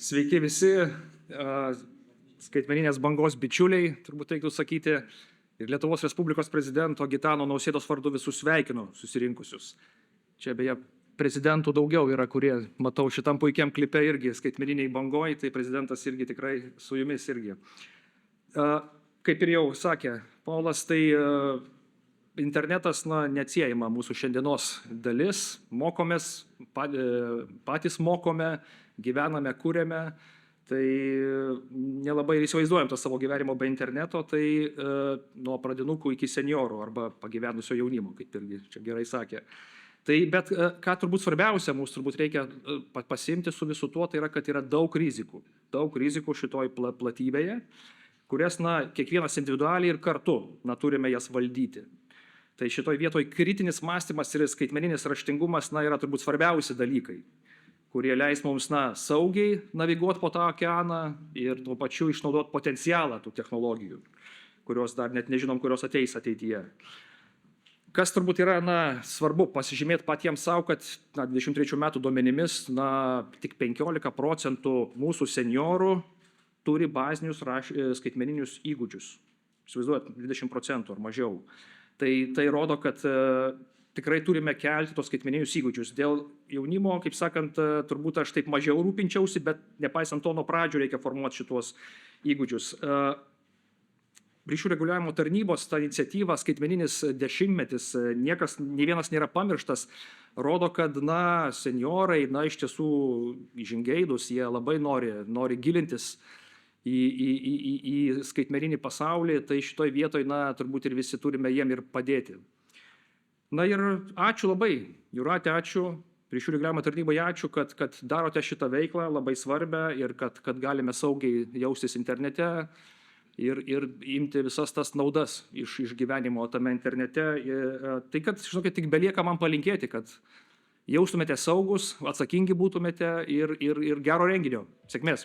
Sveiki visi, skaitmeninės bangos bičiuliai, turbūt reiktų sakyti, ir Lietuvos Respublikos prezidento Gitano Nausėdos vardu visus sveikinu susirinkusius. Čia beje prezidentų daugiau yra, kurie, matau, šitam puikiam klipe irgi skaitmeniniai bangoj, tai prezidentas irgi tikrai su jumis irgi. Kaip ir jau sakė Paulas, tai internetas neatsiejama mūsų šiandienos dalis, mokomės, patys mokome, gyvename, kuriame, tai nelabai įsivaizduojam tą savo gyvenimo be interneto, tai nuo pradinukų iki seniorų arba pagyvenusio jaunimo, kaip irgi čia gerai sakė. Tai bet ką turbūt svarbiausia, mums turbūt reikia pasiimti su visu tuo, tai yra, kad yra daug rizikų šitoj platybėje, kurias kiekvienas individualiai ir kartu turime jas valdyti. Tai šitoj vietoj kritinis mąstymas ir skaitmeninis raštingumas yra turbūt svarbiausi dalykai, kurie leis mums saugiai naviguoti po tą okeaną ir tuo pačiu išnaudoti potencialą tų technologijų, kurios dar net nežinom, kurios ateis ateityje. Kas turbūt yra svarbu pasižymėti patiems savo, kad 23 metų duomenimis tik 15% mūsų seniorų turi bazinius skaitmeninius įgūdžius. Įsivaizduojat, 20% ar mažiau. Tai rodo, kad tikrai turime kelti tos skaitmeninius įgūdžius. Dėl jaunimo, kaip sakant, turbūt aš taip mažiau rūpinčiausi, bet nepaisant to, nuo pradžių reikia formuoti šitos įgūdžius. Ryšių reguliavimo tarnybos ta iniciatyva skaitmeninis dešimtmetis, nei vienas nėra pamirštas, rodo, kad senjorai, iš tiesų žingeidūs, jie labai nori gilintis į skaitmeninį pasaulį, tai šitoj vietoj, turbūt ir visi turime jiem ir padėti. Ir ačiū labai, Jūratė, ačiū, Ryšių reguliavimo tarnybai ačiū, kad darote šitą veiklą labai svarbią ir kad galime saugiai jaustis internete ir imti visas tas naudas iš gyvenimo tame internete. Tai kad, žinokit, tik belieka man palinkėti, kad jaustumėte saugus, atsakingi būtumėte ir gero renginio. Sėkmės.